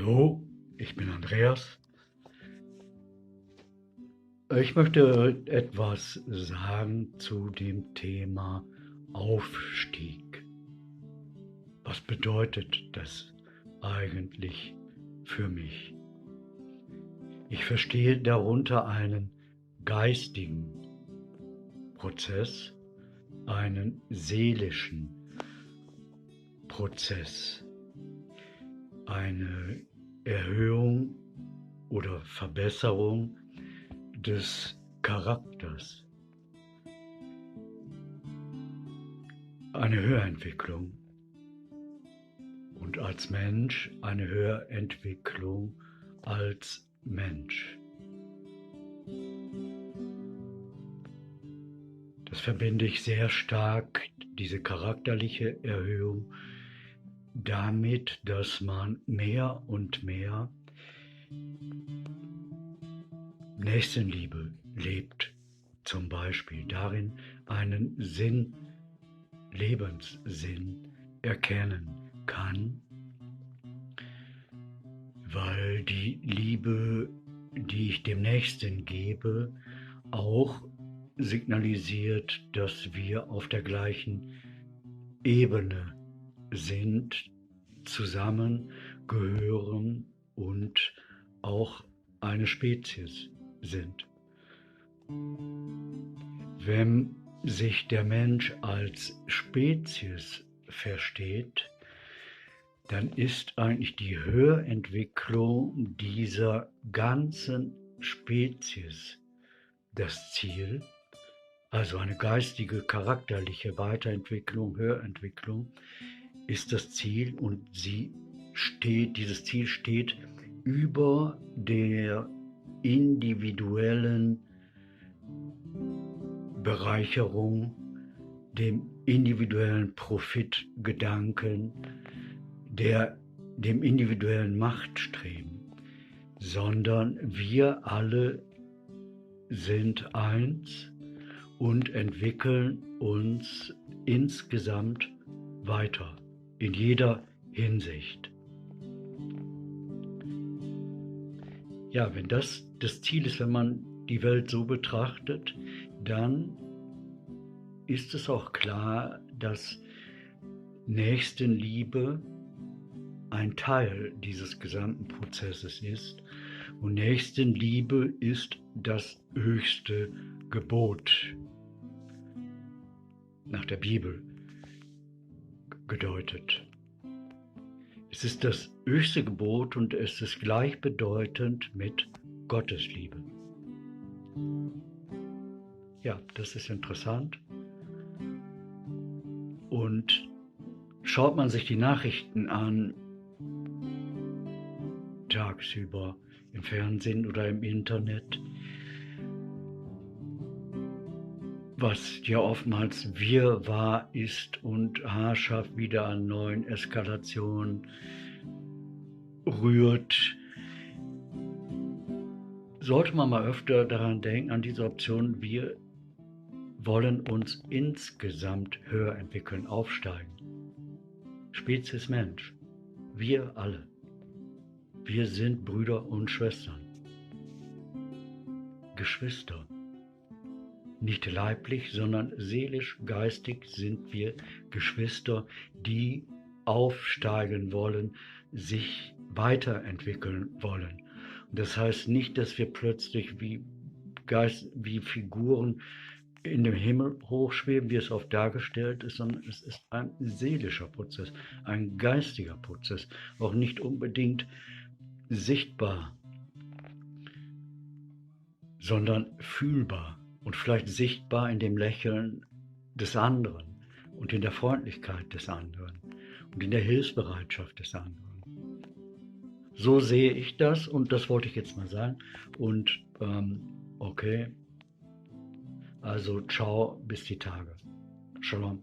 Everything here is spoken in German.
Hallo, ich bin Andreas. Ich möchte etwas sagen zu dem Thema Aufstieg. Was bedeutet das eigentlich für mich? Ich verstehe darunter einen geistigen Prozess, einen seelischen Prozess, eine Erhöhung oder Verbesserung des Charakters, eine Höherentwicklung und als Mensch eine Höherentwicklung als Mensch. Das verbinde ich sehr stark, diese charakterliche Erhöhung, damit, dass man mehr und mehr Nächstenliebe lebt, zum Beispiel darin einen Sinn, Lebenssinn erkennen kann, weil die Liebe, die ich dem Nächsten gebe, auch signalisiert, dass wir auf der gleichen Ebene sind, zusammengehören und auch eine Spezies sind. Wenn sich der Mensch als Spezies versteht, dann ist eigentlich die Höherentwicklung dieser ganzen Spezies das Ziel, also eine geistige, charakterliche Weiterentwicklung, Höherentwicklung ist das Ziel und dieses Ziel steht über der individuellen Bereicherung, dem individuellen Profitgedanken, dem individuellen Machtstreben, sondern wir alle sind eins und entwickeln uns insgesamt weiter, in jeder Hinsicht. Ja, wenn das Ziel ist, wenn man die Welt so betrachtet, dann ist es auch klar, dass Nächstenliebe ein Teil dieses gesamten Prozesses ist. Und Nächstenliebe ist das höchste Gebot nach der Bibel gedeutet. Es ist das höchste Gebot und es ist gleichbedeutend mit Gottesliebe. Ja, das ist interessant. Und schaut man sich die Nachrichten an, tagsüber im Fernsehen oder im Internet, was ja oftmals Wirrwarr ist und haarscharf wieder an neuen Eskalationen rührt, sollte man mal öfter daran denken, an diese Option, wir wollen uns insgesamt höher entwickeln, aufsteigen. Spezies Mensch, wir alle, wir sind Brüder und Schwestern, Geschwister. Nicht leiblich, sondern seelisch, geistig sind wir Geschwister, die aufsteigen wollen, sich weiterentwickeln wollen. Und das heißt nicht, dass wir plötzlich wie Figuren in dem Himmel hochschweben, wie es oft dargestellt ist, sondern es ist ein seelischer Prozess, ein geistiger Prozess, auch nicht unbedingt sichtbar, sondern fühlbar. Und vielleicht sichtbar in dem Lächeln des anderen und in der Freundlichkeit des anderen und in der Hilfsbereitschaft des anderen. So sehe ich das und das wollte ich jetzt mal sagen. Und okay, also ciao, bis die Tage. Shalom.